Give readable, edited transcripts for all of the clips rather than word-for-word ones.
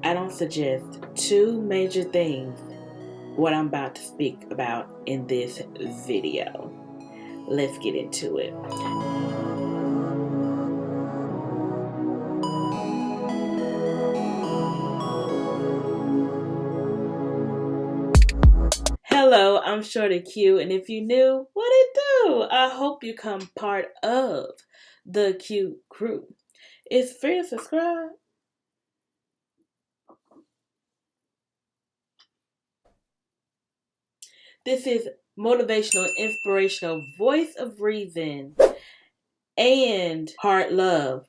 I don't suggest two major things what I'm about to speak about in this video. Let's get into it. Hello, I'm Shorty Q, and if you new, what it do? I hope you come part of the Q crew. It's free to subscribe. This is motivational, inspirational, voice of reason, and hard love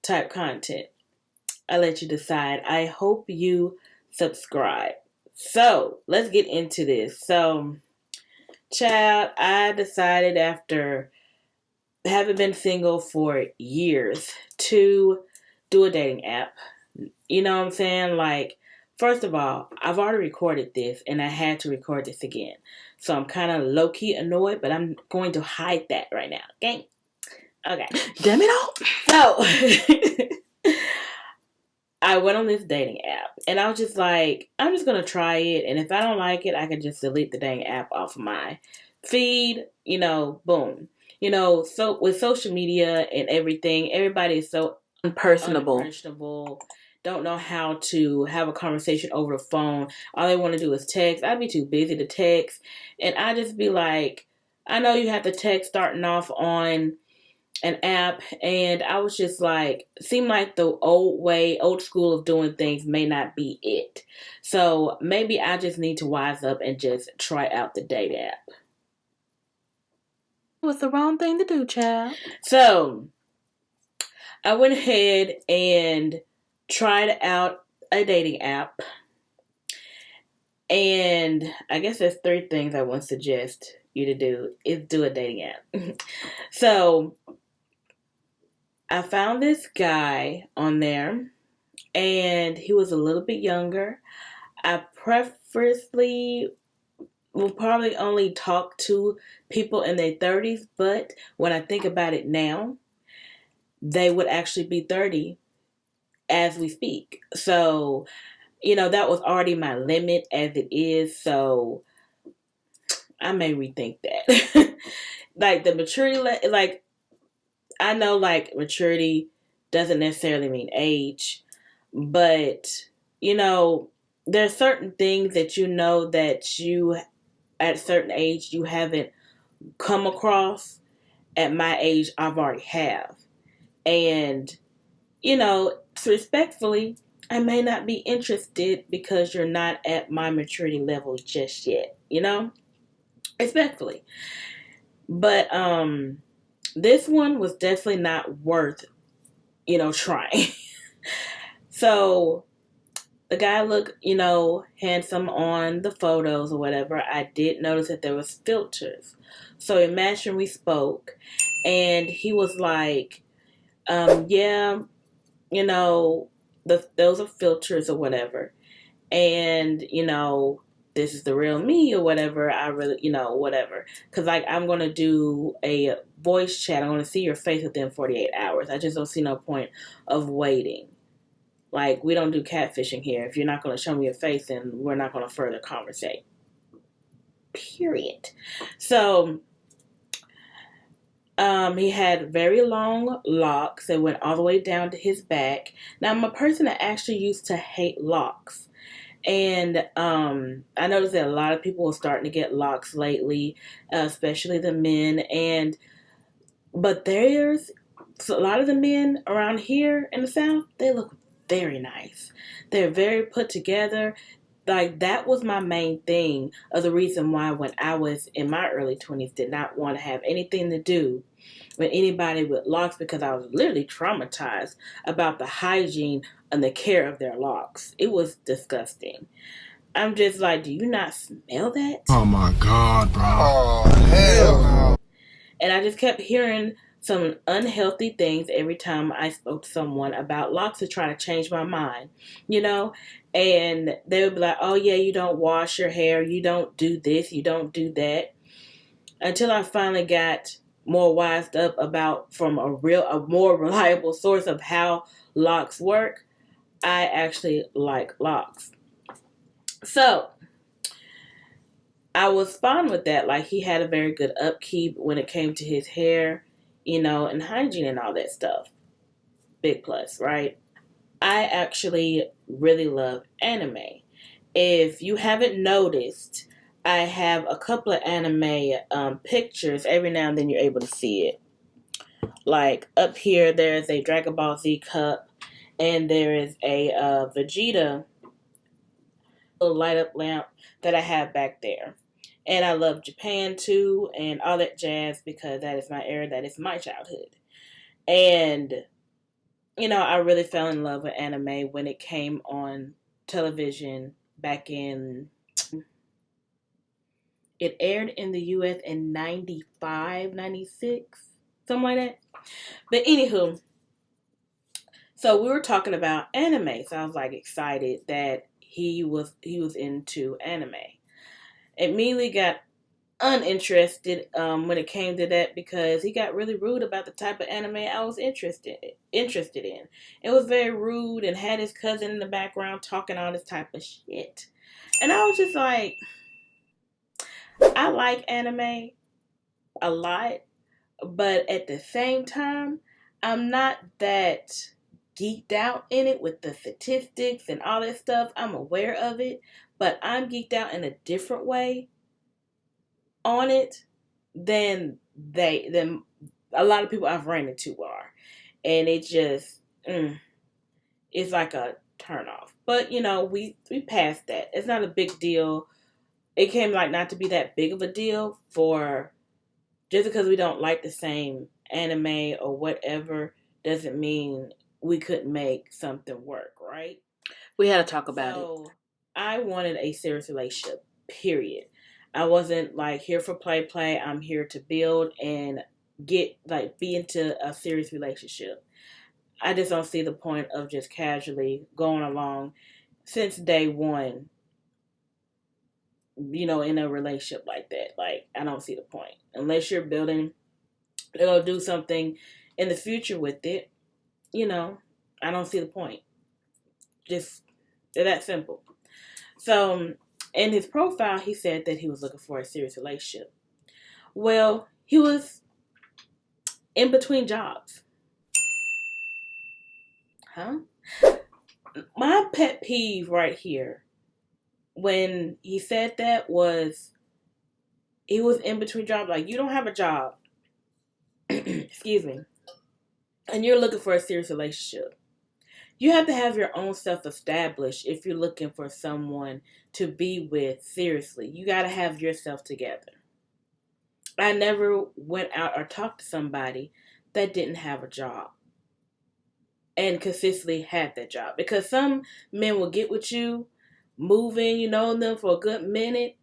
type content. I let you decide. I hope you subscribe. So let's get into this. So, child, I decided after having been single for years to do a dating app. You know what I'm saying? Like, first of all, I've already recorded this and I had to record this again. So I'm kind of low key annoyed, but I'm going to hide that right now. Okay? Okay. Damn it all. So, I went on this dating app and I was just like, I'm just going to try it. And if I don't like it, I can just delete the dang app off of my feed, boom. So with social media and everything, everybody is so unpersonable, don't know how to have a conversation over the phone. All they want to do is text. I'd be too busy to text. And I just be like, I know you have the text starting off on an app, and I was just like, seemed like the old school of doing things may not be it. So maybe I just need to wise up and just try out the date app. What's the wrong thing to do, child? So I went ahead and tried out a dating app. And I guess there's three things I would suggest you to do is do a dating app. So I found this guy on there and he was a little bit younger. I preferably will probably only talk to people in their 30s, but when I think about it now, they would actually be 30 as we speak. So, that was already my limit as it is, so I may rethink that. Like the maturity, I know maturity doesn't necessarily mean age, but there's certain things that that you at a certain age you haven't come across. At my age I've already have. And respectfully, I may not be interested because you're not at my maturity level just yet, respectfully. But this one was definitely not worth trying. So the guy looked, handsome on the photos or whatever. I did notice that there was filters. So imagine we spoke and he was like, yeah, those are filters or whatever. And, this is the real me or whatever. I really, whatever. Because, I'm going to do a voice chat. I'm going to see your face within 48 hours. I just don't see no point of waiting. We don't do catfishing here. If you're not going to show me your face, then we're not going to further conversate. Period. So, he had very long locks that went all the way down to his back. Now, I'm a person that actually used to hate locks. And I noticed that a lot of people are starting to get locks lately, especially the men. But there's a lot of the men around here in the South, they look very nice. They're very put together. That was my main thing of the reason why when I was in my early 20s did not want to have anything to do with anybody with locks because I was literally traumatized about the hygiene and the care of their locks. It was disgusting. I'm just like, do you not smell that? Oh my God, bro. Oh, hell no. And I just kept hearing some unhealthy things every time I spoke to someone about locks to try to change my mind, and they would be like, oh yeah, you don't wash your hair, you don't do this, you don't do that, until I finally got more wised up about from a more reliable source of how locks work. I actually like locks. So I was fine with that. Like, he had a very good upkeep when it came to his hair, and hygiene and all that stuff. Big plus, right? I actually really love anime. If you haven't noticed, I have a couple of anime pictures. Every now and then you're able to see it. Like, up here, there's a Dragon Ball Z cup, and there is a Vegeta little light up lamp that I have back there. And I love Japan too, and all that jazz, because that is my era, that is my childhood. And I really fell in love with anime when it came on television back in. It aired in the US in 95, 96, something like that. But anywho, so we were talking about anime, so I was like excited that he was into anime. Immediately got uninterested when it came to that, because he got really rude about the type of anime I was interested in. It was very rude, and had his cousin in the background talking all this type of shit. And I was just like, I like anime a lot, but at the same time, I'm not that geeked out in it with the statistics and all that stuff. I'm aware of it, but I'm geeked out in a different way on it than a lot of people I've ran into are. And it just it's like a turn off. But we passed that. It's not a big deal. It came like not to be that big of a deal, for just because we don't like the same anime or whatever doesn't mean we couldn't make something work, right? We had to talk about it. So I wanted a serious relationship, period. I wasn't like here for play. I'm here to build and be into a serious relationship. I just don't see the point of just casually going along since day one, in a relationship like that. Like, I don't see the point. Unless you're building, they'll do something in the future with it, I don't see the point. Just, they're that simple. So, in his profile, he said that he was looking for a serious relationship. Well, he was in between jobs. Huh? My pet peeve right here, when he said that, was he was in between jobs. Like, you don't have a job, excuse me, and you're looking for a serious relationship. You have to have your own stuff established if you're looking for someone to be with seriously. You got to have yourself together. I never went out or talked to somebody that didn't have a job and consistently had that job. Because some men will get with you, moving, them for a good minute,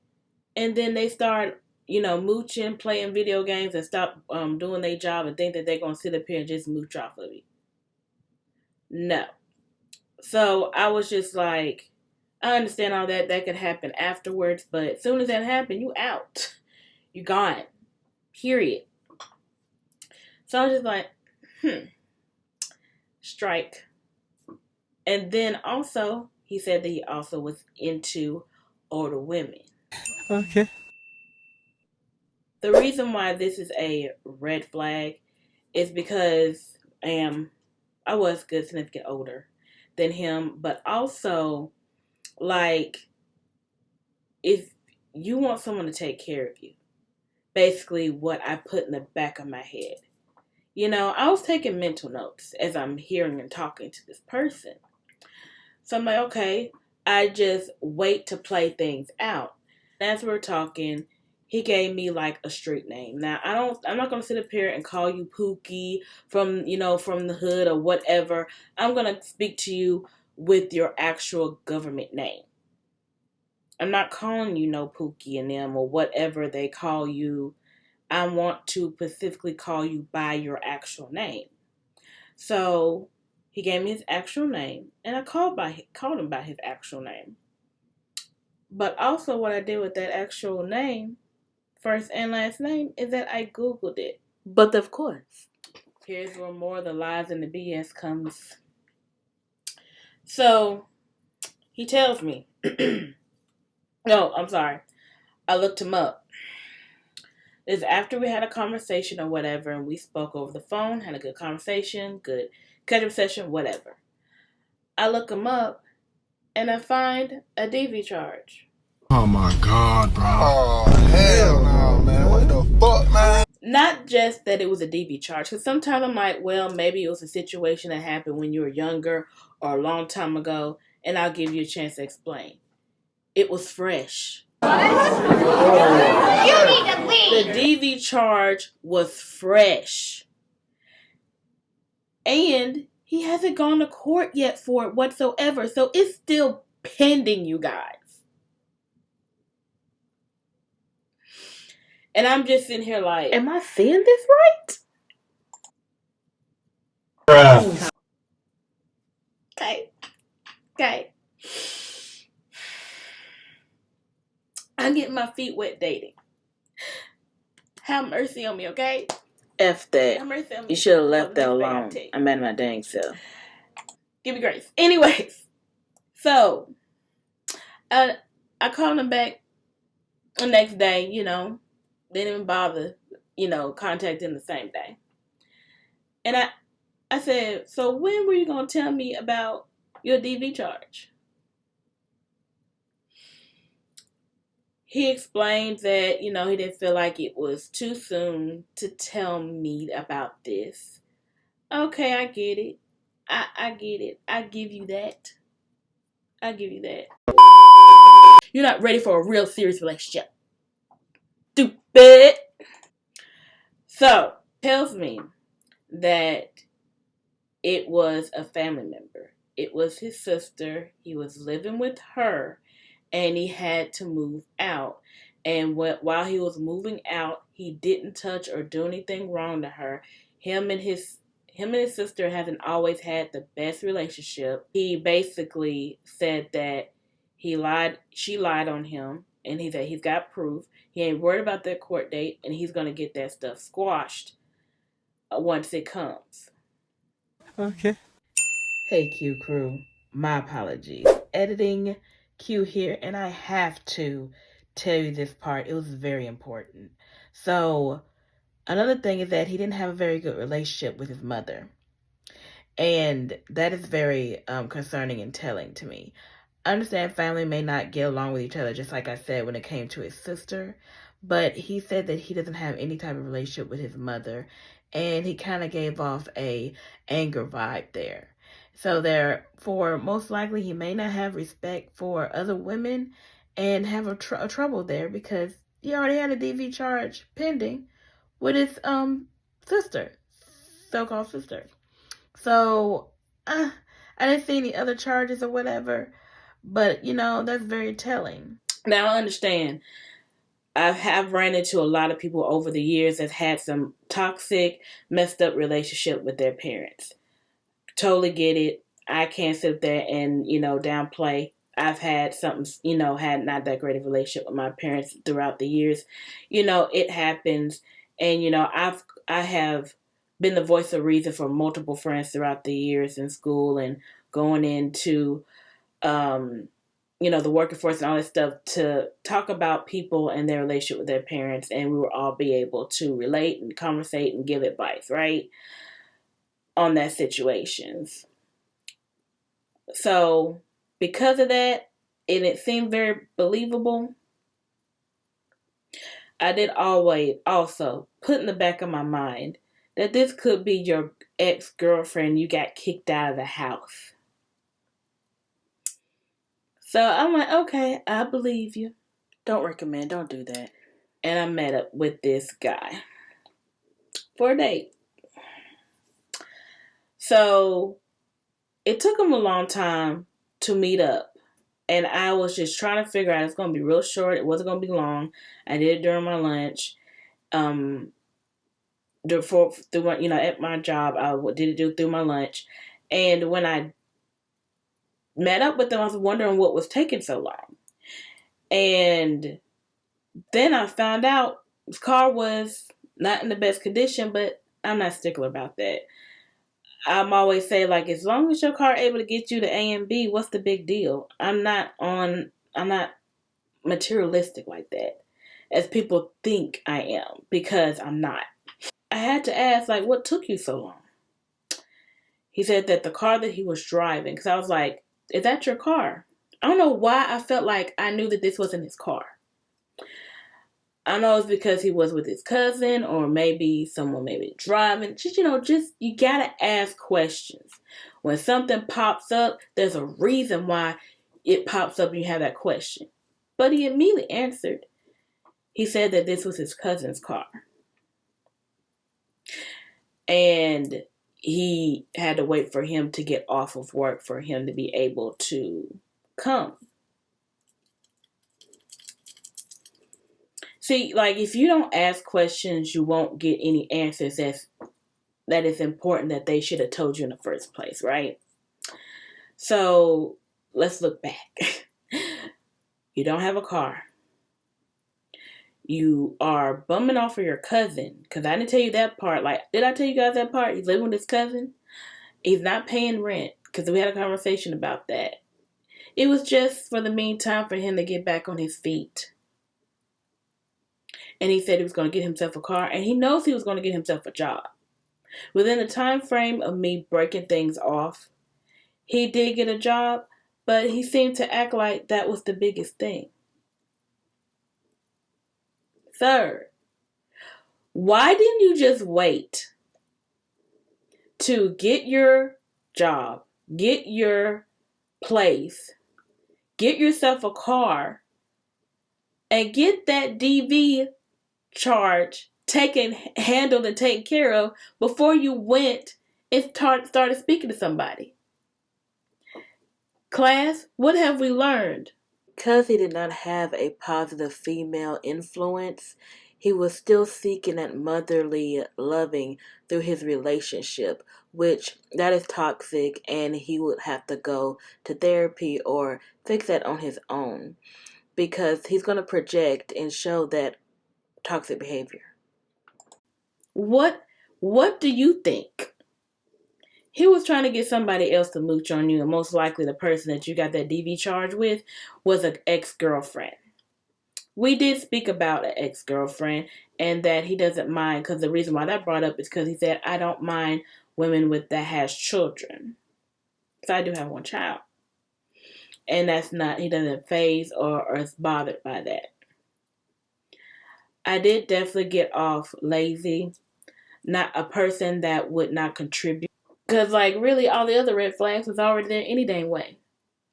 and then they start, mooching, playing video games, and stop doing their job and think that they're going to sit up here and just mooch off of you. No. So I was just like, I understand all that. That could happen afterwards, but as soon as that happened, you out. You gone. Period. So I was just like, strike. And then also, he said that he also was into older women. Okay. The reason why this is a red flag is because I was good significant older than him, but also, like, if you want someone to take care of you, basically what I put in the back of my head. I was taking mental notes as I'm hearing and talking to this person. So I'm like, okay, I just wait to play things out. As we're talking, he gave me like a street name. Now I'm not gonna sit up here and call you Pookie from the hood or whatever. I'm gonna speak to you with your actual government name. I'm not calling you no Pookie and them or whatever they call you. I want to specifically call you by your actual name. So he gave me his actual name, and I called him by his actual name. But also, what I did with that actual name, first and last name, is that I Googled it. But of course. Here's where more of the lies and the BS comes. So he tells me, no, I'm sorry. I looked him up. This is after we had a conversation or whatever, and we spoke over the phone, had a good conversation, good catch up session, whatever. I look him up and I find a DV charge. Oh my God, bro. Oh, hell no, man. What the fuck, man? Not just that it was a DV charge, because sometimes I'm like, well, maybe it was a situation that happened when you were younger or a long time ago, and I'll give you a chance to explain. It was fresh. You need to leave. The DV charge was fresh. And he hasn't gone to court yet for it whatsoever, so it's still pending, you guys. And I'm just sitting here like, Am I seeing this right? Bruh. okay. I'm getting my feet wet dating. Have mercy on me, okay? F that. Have mercy on me. You should have left For the that next thing I alone. take. I'm mad at my dang self. Give me grace. Anyways, so I called him back the next day, didn't even bother, contacting the same day. And I said, so when were you going to tell me about your DV charge? He explained that, he didn't feel like it was too soon to tell me about this. Okay, I get it. I get it. I give you that. You're not ready for a real serious relationship. Stupid. So, tells me that it was a family member. It was his sister. He was living with her, and he had to move out. And while he was moving out, he didn't touch or do anything wrong to her. Him and his sister hasn't always had the best relationship. He basically said that she lied on him, and he said he's got proof. He ain't worried about that court date, and he's going to get that stuff squashed once it comes. Okay. Hey, Q crew. My apologies. Editing Q here, and I have to tell you this part. It was very important. So, another thing is that he didn't have a very good relationship with his mother. And that is very concerning and telling to me. I understand family may not get along with each other, just like I said when it came to his sister. But he said that he doesn't have any type of relationship with his mother. And he kind of gave off a anger vibe there. So therefore, most likely he may not have respect for other women and have a trouble there because he already had a DV charge pending with his sister, so-called sister. So I didn't see any other charges or whatever, but that's very telling. Now I understand. I have ran into a lot of people over the years that had some toxic, messed up relationship with their parents. Totally get it. I can't sit there and, downplay. I've had something, had not that great a relationship with my parents throughout the years. It happens. And, I have been the voice of reason for multiple friends throughout the years in school and going into, the working force and all that stuff to talk about people and their relationship with their parents. And we will all be able to relate and conversate and give advice, right? On that situations. So because of that, and it seemed very believable, I did always also put in the back of my mind that this could be your ex-girlfriend you got kicked out of the house. So I'm like, okay, I believe you. Don't recommend. Don't do that. And I met up with this guy for a date. So it took him a long time to meet up. And I was just trying to figure out, it's going to be real short. It wasn't going to be long. I did it during my lunch. At my job, I did it through my lunch. And when I met up with them, I was wondering what was taking so long. And then I found out his car was not in the best condition, but I'm not stickler about that. I'm always say, like, as long as your car able to get you to A and B, what's the big deal? I'm not materialistic like that, as people think I am, because I'm not. I had to ask, like, what took you so long? He said that the car that he was driving, because I was like, is that your car? I don't know why I felt like I knew that this wasn't his car. I don't know if it's because he was with his cousin or maybe someone maybe driving. Just, you gotta ask questions. When something pops up, there's a reason why it pops up and you have that question. But he immediately answered. He said that this was his cousin's car. And he had to wait for him to get off of work for him to be able to come. See, like, if you don't ask questions, you won't get any answers that is important that they should have told you in the first place, right? So, let's look back. You don't have a car. You are bumming off of your cousin. Because I didn't tell you that part. Like, did I tell you guys that part? He's living with his cousin. He's not paying rent. Because we had a conversation about that. It was just for the meantime for him to get back on his feet. And he said he was going to get himself a car. And he knows he was going to get himself a job. Within the time frame of me breaking things off, he did get a job. But he seemed to act like that was the biggest thing. Third, why didn't you just wait to get your job, get your place, get yourself a car, and get that DV charge handled and taken care of before you went and started speaking to somebody? Class, what have we learned? Because he did not have a positive female influence, he was still seeking that motherly loving through his relationship, which that is toxic, and he would have to go to therapy or fix that on his own, because he's going to project and show that toxic behavior. What do you think? He was trying to get somebody else to mooch on you, and most likely the person that you got that DV charge with was an ex-girlfriend. We did speak about an ex-girlfriend and that he doesn't mind, because the reason why that brought up is because he said, I don't mind women that has children. So I do have one child. And he doesn't faze or is bothered by that. I did definitely get off lazy, not a person that would not contribute. Because, like, really, all the other red flags was already there any dang way.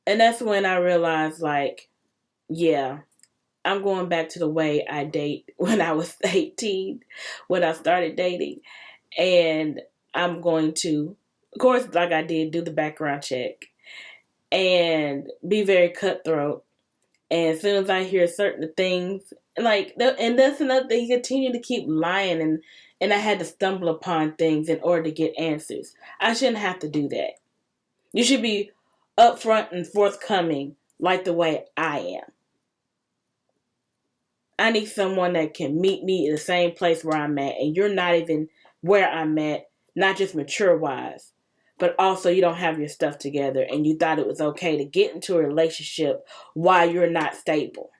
And that's when I realized, like, yeah, I'm going back to the way I date when I was 18, when I started dating. And I'm going to, of course, like I did, do the background check and be very cutthroat. And as soon as I hear certain things, and that's another thing, he continued to keep lying, and I had to stumble upon things in order to get answers. I shouldn't have to do that. You should be upfront and forthcoming like the way I am. I need someone that can meet me in the same place where I'm at, and you're not even where I'm at, not just mature-wise, but also you don't have your stuff together, and you thought it was okay to get into a relationship while you're not stable.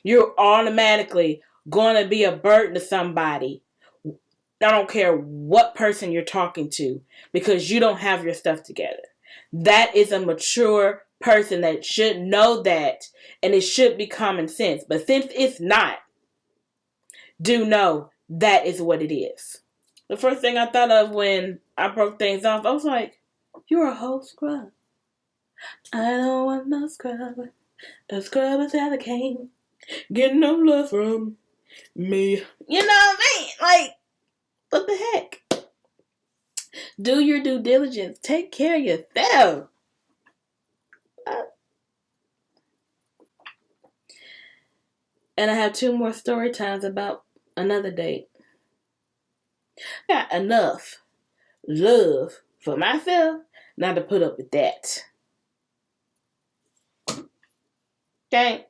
You're automatically going to be a burden to somebody. I don't care what person you're talking to, because you don't have your stuff together. That is a mature person that should know that, and it should be common sense. But since it's not, do know that is what it is. The first thing I thought of when I broke things off, I was like, you're a whole scrub. I don't want no scrub. A scrub is how I came. Get no love from me. You know what I mean? Like, what the heck? Do your due diligence. Take care of yourself. And I have 2 more story times about another date. I got enough love for myself not to put up with that. Okay?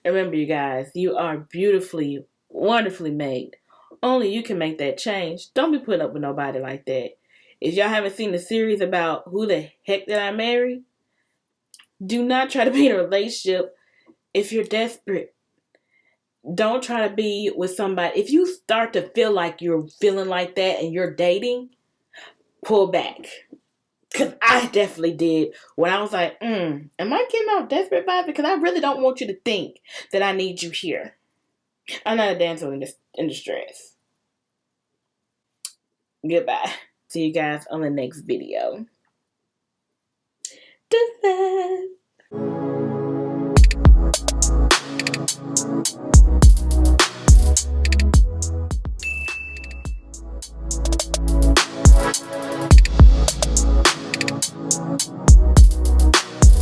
Remember, you guys, you are beautifully, wonderfully made. Only you can make that change. Don't be putting up with nobody like that. If y'all haven't seen the series about who the heck did I marry, do not try to be in a relationship if you're desperate. Don't try to be with somebody. If you start to feel like you're feeling like that and you're dating, pull back. Because I definitely did when I was like, am I getting out desperate vibes? Because I really don't want you to think that I need you here. I'm not a damsel in distress. Goodbye. See you guys on the next video. Goodbye.